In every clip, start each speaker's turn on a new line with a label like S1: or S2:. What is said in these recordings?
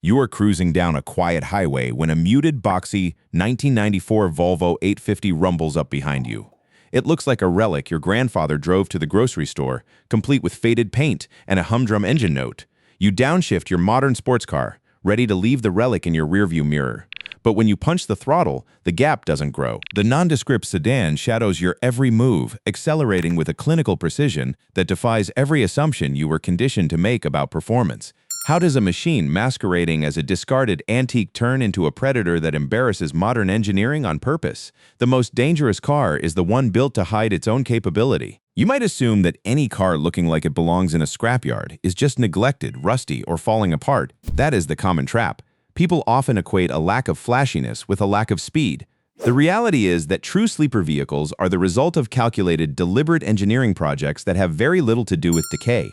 S1: You are cruising down a quiet highway when a muted, boxy 1994 Volvo 850 rumbles up behind you. It looks like a relic your grandfather drove to the grocery store, complete with faded paint and a humdrum engine note. You downshift your modern sports car, ready to leave the relic in your rearview mirror. But when you punch the throttle, the gap doesn't grow. The nondescript sedan shadows your every move, accelerating with a clinical precision that defies every assumption you were conditioned to make about performance. How does a machine masquerading as a discarded antique turn into a predator that embarrasses modern engineering on purpose? The most dangerous car is the one built to hide its own capability. You might assume that any car looking like it belongs in a scrapyard is just neglected, rusty, or falling apart. That is the common trap. People often equate a lack of flashiness with a lack of speed. The reality is that true sleeper vehicles are the result of calculated, deliberate engineering projects that have very little to do with decay.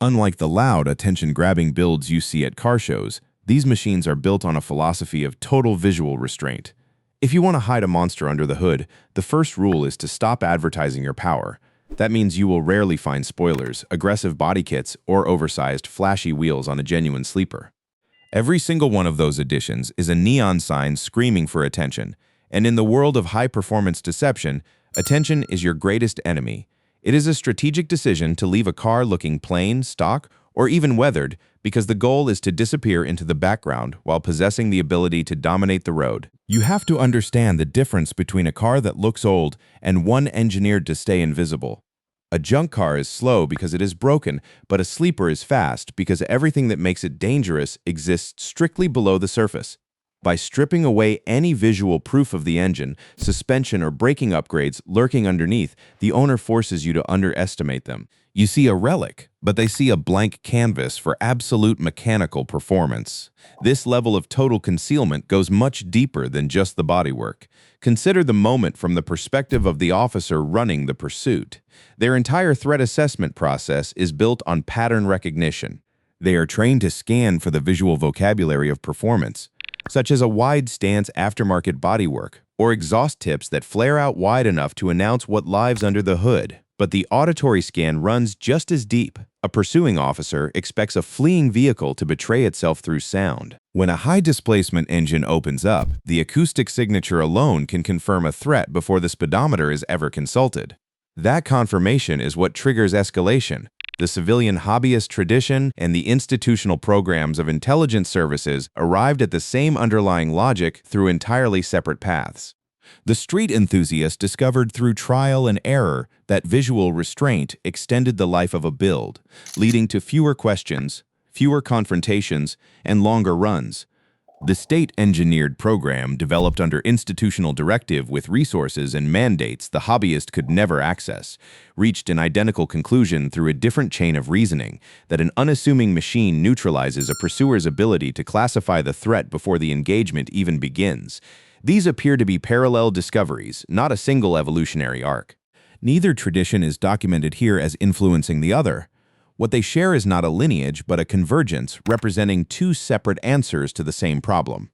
S1: Unlike the loud, attention-grabbing builds you see at car shows, these machines are built on a philosophy of total visual restraint. If you want to hide a monster under the hood, the first rule is to stop advertising your power. That means you will rarely find spoilers, aggressive body kits, or oversized, flashy wheels on a genuine sleeper. Every single one of those additions is a neon sign screaming for attention. And in the world of high-performance deception, attention is your greatest enemy. It is a strategic decision to leave a car looking plain, stock, or even weathered because the goal is to disappear into the background while possessing the ability to dominate the road. You have to understand the difference between a car that looks old and one engineered to stay invisible. A junk car is slow because it is broken, but a sleeper is fast because everything that makes it dangerous exists strictly below the surface. By stripping away any visual proof of the engine, suspension, or braking upgrades lurking underneath, the owner forces you to underestimate them. You see a relic, but they see a blank canvas for absolute mechanical performance. This level of total concealment goes much deeper than just the bodywork. Consider the moment from the perspective of the officer running the pursuit. Their entire threat assessment process is built on pattern recognition. They are trained to scan for the visual vocabulary of performance, such as a wide stance aftermarket bodywork or exhaust tips that flare out wide enough to announce what lies under the hood. But the auditory scan runs just as deep. A pursuing officer expects a fleeing vehicle to betray itself through sound. When a high-displacement engine opens up, the acoustic signature alone can confirm a threat before the speedometer is ever consulted. That confirmation is what triggers escalation. The civilian hobbyist tradition and the institutional programs of intelligence services arrived at the same underlying logic through entirely separate paths. The street enthusiast discovered through trial and error that visual restraint extended the life of a build, leading to fewer questions, fewer confrontations, and longer runs. The state-engineered program developed under institutional directive with resources and mandates the hobbyist could never access, reached an identical conclusion through a different chain of reasoning that an unassuming machine neutralizes a pursuer's ability to classify the threat before the engagement even begins. These appear to be parallel discoveries, not a single evolutionary arc. Neither tradition is documented here as influencing the other. What they share is not a lineage, but a convergence representing two separate answers to the same problem.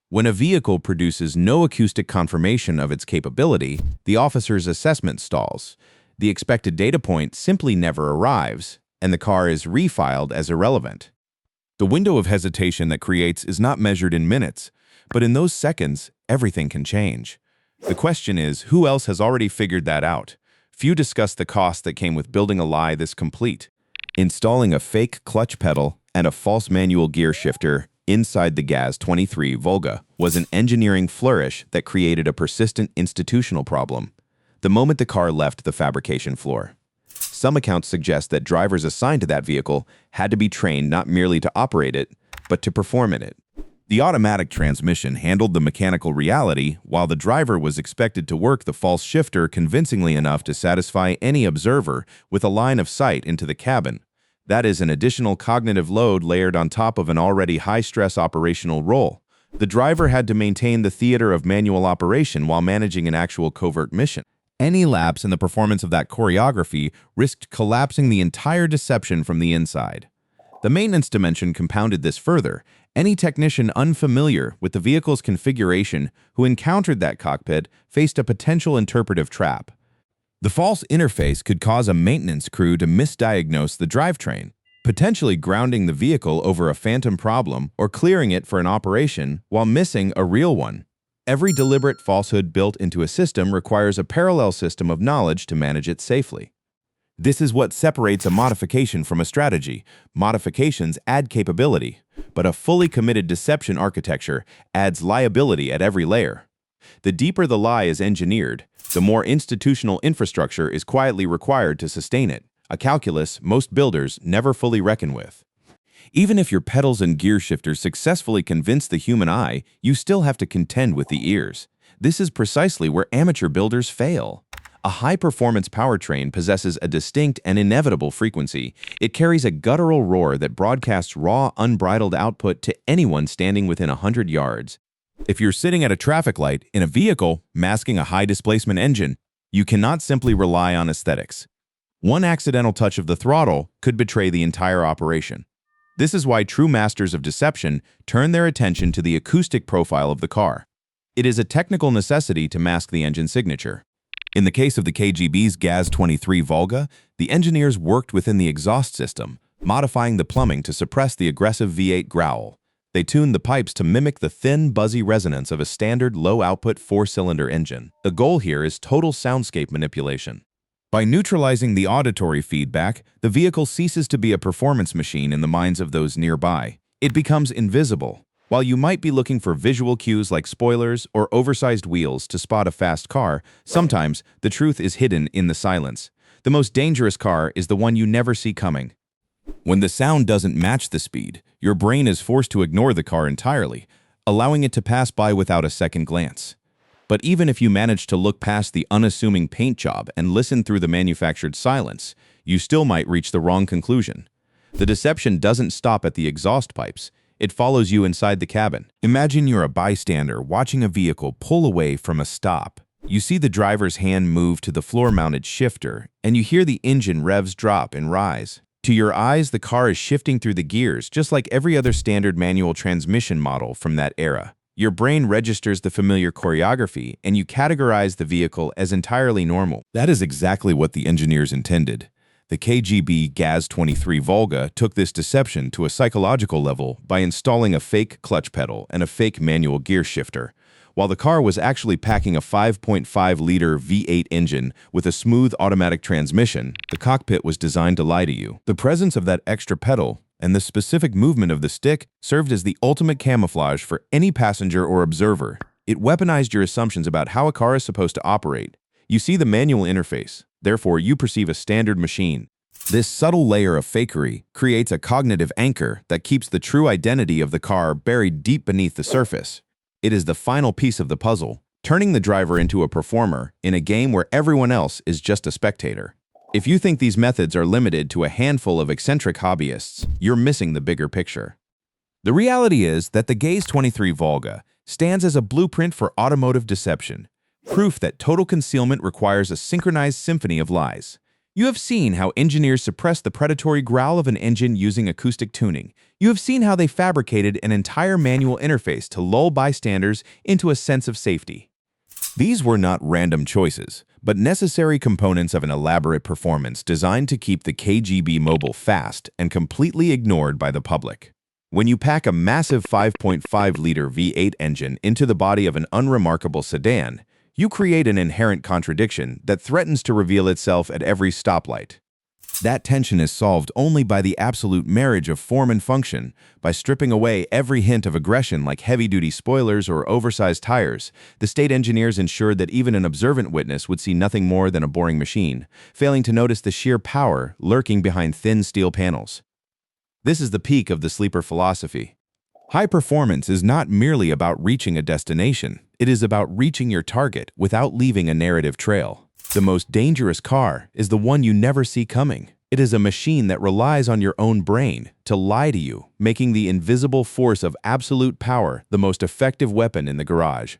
S1: When a vehicle produces no acoustic confirmation of its capability, the officer's assessment stalls. The expected data point simply never arrives, and the car is refiled as irrelevant. The window of hesitation that creates is not measured in minutes, but in those seconds, everything can change. The question is, who else has already figured that out? Few discuss the cost that came with building a lie this complete. Installing a fake clutch pedal and a false manual gear shifter inside the GAZ-23 Volga was an engineering flourish that created a persistent institutional problem the moment the car left the fabrication floor. Some accounts suggest that drivers assigned to that vehicle had to be trained not merely to operate it, but to perform in it. The automatic transmission handled the mechanical reality, while the driver was expected to work the false shifter convincingly enough to satisfy any observer with a line of sight into the cabin. That is an additional cognitive load layered on top of an already high-stress operational role. The driver had to maintain the theater of manual operation while managing an actual covert mission. Any lapse in the performance of that choreography risked collapsing the entire deception from the inside. The maintenance dimension compounded this further. Any technician unfamiliar with the vehicle's configuration who encountered that cockpit faced a potential interpretive trap. The false interface could cause a maintenance crew to misdiagnose the drivetrain, potentially grounding the vehicle over a phantom problem or clearing it for an operation while missing a real one. Every deliberate falsehood built into a system requires a parallel system of knowledge to manage it safely. This is what separates a modification from a strategy. Modifications add capability, but a fully committed deception architecture adds liability at every layer. The deeper the lie is engineered, the more institutional infrastructure is quietly required to sustain it, a calculus most builders never fully reckon with. Even if your pedals and gear shifters successfully convince the human eye, you still have to contend with the ears. This is precisely where amateur builders fail. A high-performance powertrain possesses a distinct and inevitable frequency. It carries a guttural roar that broadcasts raw, unbridled output to anyone standing within 100 yards. If you're sitting at a traffic light in a vehicle masking a high-displacement engine, you cannot simply rely on aesthetics. One accidental touch of the throttle could betray the entire operation. This is why true masters of deception turn their attention to the acoustic profile of the car. It is a technical necessity to mask the engine signature. In the case of the KGB's GAZ-23 Volga, the engineers worked within the exhaust system, modifying the plumbing to suppress the aggressive V8 growl. They tuned the pipes to mimic the thin, buzzy resonance of a standard low-output four-cylinder engine. The goal here is total soundscape manipulation. By neutralizing the auditory feedback, the vehicle ceases to be a performance machine in the minds of those nearby. It becomes invisible. While you might be looking for visual cues like spoilers or oversized wheels to spot a fast car, sometimes the truth is hidden in the silence. The most dangerous car is the one you never see coming. When the sound doesn't match the speed, your brain is forced to ignore the car entirely, allowing it to pass by without a second glance. But even if you manage to look past the unassuming paint job and listen through the manufactured silence, you still might reach the wrong conclusion. The deception doesn't stop at the exhaust pipes. It follows you inside the cabin. Imagine you're a bystander watching a vehicle pull away from a stop. You see the driver's hand move to the floor-mounted shifter, and you hear the engine revs drop and rise. To your eyes, the car is shifting through the gears, just like every other standard manual transmission model from that era. Your brain registers the familiar choreography, and you categorize the vehicle as entirely normal. That is exactly what the engineers intended. The KGB GAZ-23 Volga took this deception to a psychological level by installing a fake clutch pedal and a fake manual gear shifter. While the car was actually packing a 5.5-liter V8 engine with a smooth automatic transmission, the cockpit was designed to lie to you. The presence of that extra pedal and the specific movement of the stick served as the ultimate camouflage for any passenger or observer. It weaponized your assumptions about how a car is supposed to operate. You see the manual interface, therefore you perceive a standard machine. This subtle layer of fakery creates a cognitive anchor that keeps the true identity of the car buried deep beneath the surface. It is the final piece of the puzzle, turning the driver into a performer in a game where everyone else is just a spectator. If you think these methods are limited to a handful of eccentric hobbyists, you're missing the bigger picture. The reality is that the GAZ-23 Volga stands as a blueprint for automotive deception, proof that total concealment requires a synchronized symphony of lies. You have seen how engineers suppress the predatory growl of an engine using acoustic tuning. You have seen how they fabricated an entire manual interface to lull bystanders into a sense of safety. These were not random choices, but necessary components of an elaborate performance designed to keep the KGB mobile fast and completely ignored by the public. When you pack a massive 5.5-liter V8 engine into the body of an unremarkable sedan, you create an inherent contradiction that threatens to reveal itself at every stoplight. That tension is solved only by the absolute marriage of form and function. By stripping away every hint of aggression like heavy-duty spoilers or oversized tires, the state engineers ensured that even an observant witness would see nothing more than a boring machine, failing to notice the sheer power lurking behind thin steel panels. This is the peak of the sleeper philosophy. High performance is not merely about reaching a destination. It is about reaching your target without leaving a narrative trail. The most dangerous car is the one you never see coming. It is a machine that relies on your own brain to lie to you, making the invisible force of absolute power the most effective weapon in the garage.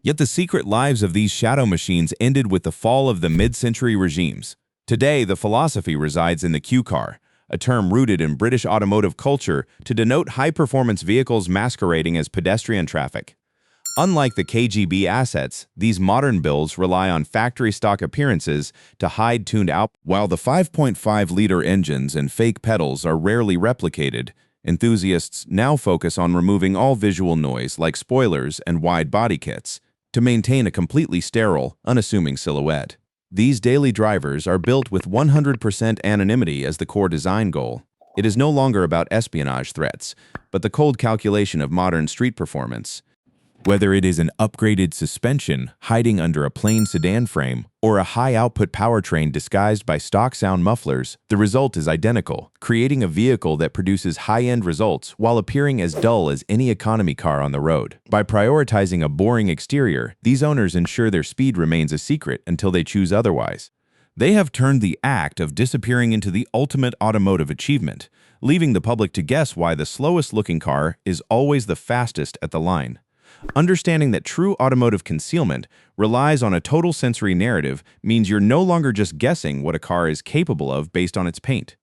S1: Yet the secret lives of these shadow machines ended with the fall of the mid-century regimes. Today, the philosophy resides in the Q car, a term rooted in British automotive culture to denote high-performance vehicles masquerading as pedestrian traffic. Unlike the KGB assets, these modern builds rely on factory stock appearances to hide tuned out. While the 5.5-liter engines and fake pedals are rarely replicated, enthusiasts now focus on removing all visual noise like spoilers and wide body kits to maintain a completely sterile, unassuming silhouette. These daily drivers are built with 100% anonymity as the core design goal. It is no longer about espionage threats, but the cold calculation of modern street performance. Whether it is an upgraded suspension hiding under a plain sedan frame or a high-output powertrain disguised by stock sound mufflers, the result is identical, creating a vehicle that produces high-end results while appearing as dull as any economy car on the road. By prioritizing a boring exterior, these owners ensure their speed remains a secret until they choose otherwise. They have turned the act of disappearing into the ultimate automotive achievement, leaving the public to guess why the slowest-looking car is always the fastest at the line. Understanding that true automotive concealment relies on a total sensory narrative means you're no longer just guessing what a car is capable of based on its paint.